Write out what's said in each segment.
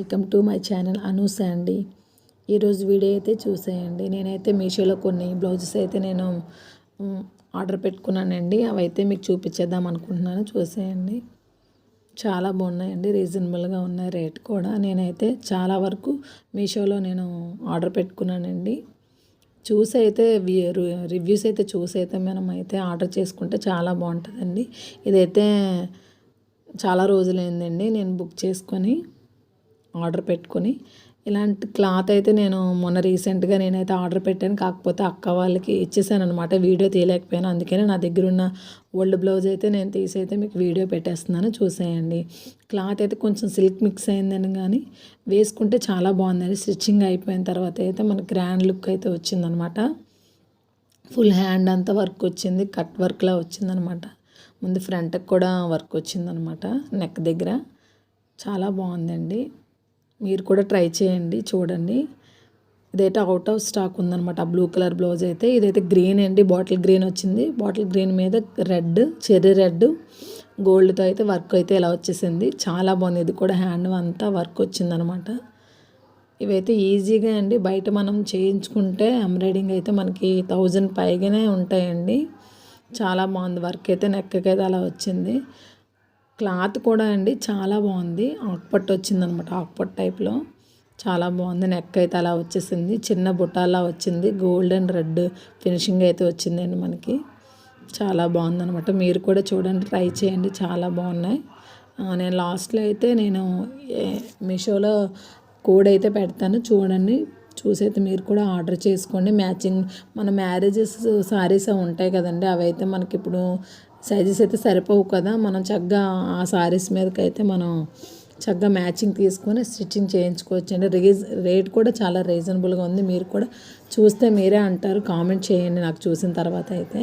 Welcome to my channel అనూస్ అండి. ఈరోజు వీడియో అయితే చూసేయండి. నేనైతే మీషోలో కొన్ని బ్లౌజెస్ అయితే నేను ఆర్డర్ పెట్టుకున్నానండి. అవైతే మీకు చూపించేద్దాం అనుకుంటున్నాను, చూసేయండి. చాలా బాగున్నాయండి, రీజనబుల్గా ఉన్నాయి రేట్ కూడా. నేనైతే చాలా వరకు మీషోలో నేను ఆర్డర్ పెట్టుకున్నానండి. చూసి అయితే రివ్యూస్ అయితే చూసి అయితే మనం అయితే ఆర్డర్ చేసుకుంటే చాలా బాగుంటుందండి. ఇదైతే చాలా రోజులైందండి నేను బుక్ చేసుకొని ఆర్డర్ పెట్టుకొని. ఇలాంటి క్లాత్ అయితే నేను మొన్న రీసెంట్గా నేనైతే ఆర్డర్ పెట్టాను. కాకపోతే అక్క వాళ్ళకి ఇచ్చేసాను అనమాట, వీడియో తీయలేకపోయాను. అందుకనే నా దగ్గర ఉన్న ఓల్డ్ బ్లౌజ్ అయితే నేను తీసి అయితే మీకు వీడియో పెట్టేస్తున్నాను, చూసేయండి. క్లాత్ అయితే కొంచెం సిల్క్ మిక్స్ అయిందని కానీ వేసుకుంటే చాలా బాగుందండి. స్టిచ్చింగ్ అయిపోయిన తర్వాత అయితే మనకి గ్రాండ్ లుక్ అయితే వచ్చిందనమాట. ఫుల్ హ్యాండ్ అంతా వర్క్ వచ్చింది, కట్ వర్క్లా వచ్చిందనమాట. ముందు ఫ్రంట్కి కూడా వర్క్ వచ్చిందనమాట, నెక్ దగ్గర. చాలా బాగుందండి, మీరు కూడా ట్రై చేయండి, చూడండి. ఇదైతే అవుట్ ఆఫ్ స్టాక్ ఉందనమాట. బ్లూ కలర్ బ్లౌజ్ అయితే, ఇదైతే గ్రీన్ అండి, బాటిల్ గ్రీన్ వచ్చింది. బాటిల్ గ్రీన్ మీద రెడ్, చెర్రీ రెడ్, గోల్డ్తో అయితే వర్క్ అయితే ఇలా వచ్చేసింది. చాలా బాగుంది. ఇది కూడా హ్యాండ్ అంతా వర్క్ వచ్చిందనమాట. ఇవైతే ఈజీగా అండి, బయట మనం చేయించుకుంటే ఎంబ్రాయిడింగ్ అయితే మనకి 1000 పైగానే ఉంటాయండి. చాలా బాగుంది వర్క్ అయితే, నెక్కి అయితే అలా వచ్చింది. క్లాత్ కూడా అండి చాలా బాగుంది, ఆకుపట్టు వచ్చిందనమాట, ఆకుపట్టు టైప్లో చాలా బాగుంది. నెక్ అయితే అలా వచ్చేసింది, చిన్న బుట్టాలా వచ్చింది, గోల్డ్ అండ్ రెడ్ ఫినిషింగ్ అయితే వచ్చిందండి మనకి. చాలా బాగుందనమాట. మీరు కూడా చూడండి, ట్రై చేయండి, చాలా బాగున్నాయి. నేను లాస్ట్లో అయితే నేను మీషోలో కోడ్ అయితే పెడతాను, చూడండి. చూసి అయితే మీరు కూడా ఆర్డర్ చేసుకోండి. మ్యాచింగ్ మన మ్యారేజెస్ శారీస్ ఉంటాయి కదండి, అవైతే మనకి ఇప్పుడు సైజెస్ అయితే సరిపోవు కదా. మనం చక్కగా ఆ శారీస్ మీదకి అయితే మనం చక్కగా మ్యాచింగ్ తీసుకొని స్టిచ్చింగ్ చేయించుకోవచ్చు అండి. రేట్ కూడా చాలా రీజనబుల్గా ఉంది. మీరు కూడా చూస్తే మీరే అంటారు, కామెంట్ చేయండి నాకు చూసిన తర్వాత అయితే.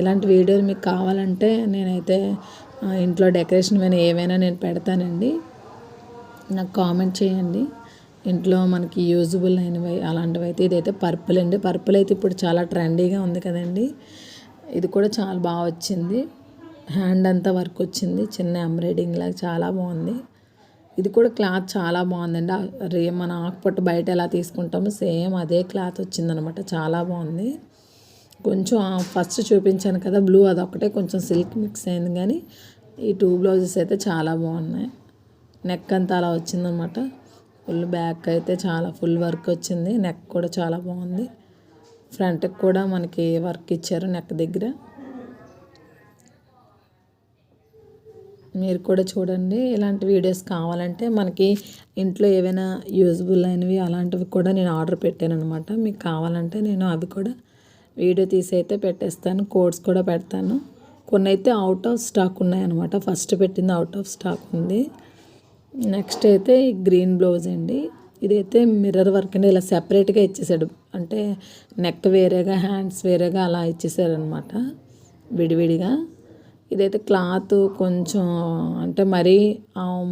ఇలాంటి వీడియోలు మీకు కావాలంటే నేనైతే ఇంట్లో డెకరేషన్ ఏవైనా నేను పెడతానండి, నాకు కామెంట్ చేయండి. ఇంట్లో మనకి యూజబుల్ అయినవి అలాంటివి అయితే. ఇదైతే పర్పుల్ అండి, పర్పుల్ అయితే ఇప్పుడు చాలా ట్రెండీగా ఉంది కదండి. ఇది కూడా చాలా బాగా వచ్చింది, హ్యాండ్ అంతా వర్క్ వచ్చింది, చిన్న ఎంబ్రాయిడింగ్ లాగా చాలా బాగుంది. ఇది కూడా క్లాత్ చాలా బాగుందండి. మన ఆకుపట్టు బయట ఎలా తీసుకుంటామో సేమ్ అదే క్లాత్ వచ్చిందనమాట, చాలా బాగుంది. కొంచెం ఫస్ట్ చూపించాను కదా బ్లూ, అదొకటే కొంచెం సిల్క్ మిక్స్ అయింది, కానీ ఈ 2 బ్లౌజెస్ అయితే చాలా బాగున్నాయి. నెక్ అంతా అలా వచ్చిందనమాట. ఫుల్ బ్యాక్ అయితే చాలా ఫుల్ వర్క్ వచ్చింది, నెక్ కూడా చాలా బాగుంది. ఫ్రంట్కి కూడా మనకి వర్క్ ఇచ్చారు నెక్ దగ్గర. మీరు కూడా చూడండి. ఇలాంటి వీడియోస్ కావాలంటే మనకి ఇంట్లో ఏవైనా యూజ్బుల్ అయినవి అలాంటివి కూడా నేను ఆర్డర్ పెట్టాను అనమాట. మీకు కావాలంటే నేను అవి కూడా వీడియో తీసి అయితే పెట్టేస్తాను, కోడ్స్ కూడా పెడతాను. కొన్ని అయితే అవుట్ ఆఫ్ స్టాక్ ఉన్నాయన్నమాట. ఫస్ట్ పెట్టింది అవుట్ ఆఫ్ స్టాక్ ఉంది. నెక్స్ట్ అయితే ఈ గ్రీన్ బ్లౌజ్ అండి. ఇదైతే మిర్రర్ వర్క్ అండి, ఇలా సెపరేట్గా ఇచ్చేసాడు. అంటే నెక్ వేరేగా, హ్యాండ్స్ వేరేగా అలా ఇచ్చేసారు అనమాట, విడివిడిగా. ఇదైతే క్లాత్ కొంచెం అంటే మరీ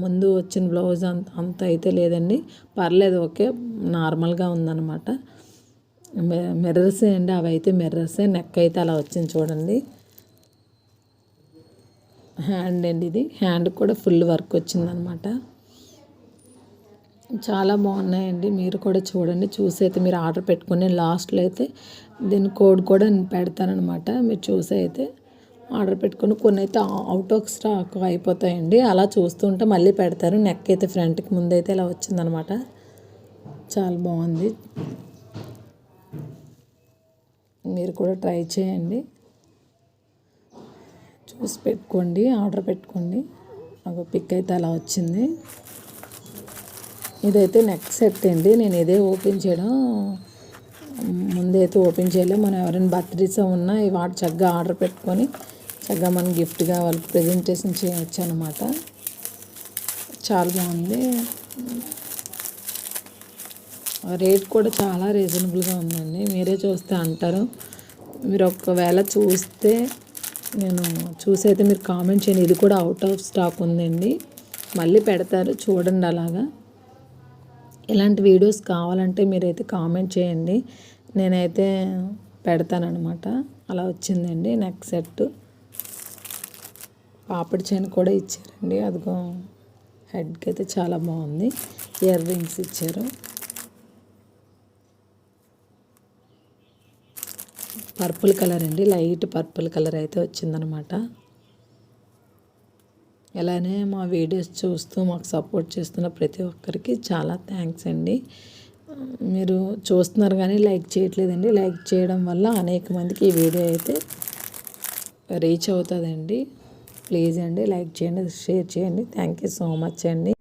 ముందు వచ్చిన బ్లౌజ్ అంత అయితే లేదండి, పర్లేదు, ఓకే, నార్మల్గా ఉందన్నమాట. మిర్రర్సే అండి, అవి అయితే మిర్రర్సే. నెక్ అయితే అలా వచ్చింది చూడండి. హ్యాండ్ అండి, ఇది హ్యాండ్ కూడా ఫుల్ వర్క్ వచ్చిందనమాట. చాలా బాగున్నాయండి, మీరు కూడా చూడండి. చూసి అయితే మీరు ఆర్డర్ పెట్టుకుని లాస్ట్లో అయితే దీని కోడ్ కూడా నేను పెడతానమాట. మీరు చూసి అయితే ఆర్డర్ పెట్టుకుని. కొన్ని అయితే అవుట్ ఆఫ్ స్టాక్ అయిపోతాయండి, అలా చూస్తుంటే మళ్ళీ పెడతారు. నెక్ అయితే ఫ్రంట్కి ముందైతే ఇలా వచ్చిందనమాట, చాలా బాగుంది. మీరు కూడా ట్రై చేయండి, చూసి పెట్టుకోండి, ఆర్డర్ పెట్టుకోండి. ఒక పిక్ అయితే అలా వచ్చింది. ఇదైతే నెక్ సెట్ అండి. నేను ఇదే ఓపెన్ చేయడం ముందైతే ఓపెన్ చేయలేదు. మనం ఎవరైనా బర్త్డేస్ ఉన్నా వాటి చక్కగా ఆర్డర్ పెట్టుకొని చక్కగా మనం గిఫ్ట్గా వాళ్ళకి ప్రజెంటేషన్ చేయవచ్చు అనమాట. చాలా బాగుంది. రేట్ కూడా చాలా రీజనబుల్గా ఉందండి, మీరే చూస్తే అంటారు. మీరు ఒకవేళ చూస్తే నేను చూసి అయితే మీరు కామెంట్ చేయండి. ఇది కూడా అవుట్ ఆఫ్ స్టాక్ ఉందండి, మళ్ళీ పెడతారు, చూడండి. అలాగా ఇలాంటి వీడియోస్ కావాలంటే మీరైతే కామెంట్ చేయండి, నేనైతే పెడతానమాట. అలా వచ్చిందండి నెక్ సెట్. పాపిడి చైన్ కూడా ఇచ్చారండి, అదిగో హెడ్కి అయితే చాలా బాగుంది. ఇయర్ రింగ్స్ ఇచ్చారు. పర్పుల్ కలర్ అండి, లైట్ పర్పుల్ కలర్ అయితే వచ్చిందనమాట. అలానే మా వీడియోస్ చూస్తూ మాకు సపోర్ట్ చేస్తున్న ప్రతి ఒక్కరికి చాలా థ్యాంక్స్ అండి. మీరు చూస్తున్నారు కానీ లైక్ చేయట్లేదండి. లైక్ చేయడం వల్ల అనేక మందికి ఈ వీడియో అయితే రీచ్ అవుతుందండి. ప్లీజ్ అండి లైక్ చేయండి, షేర్ చేయండి. థ్యాంక్ యూ సో మచ్ అండి.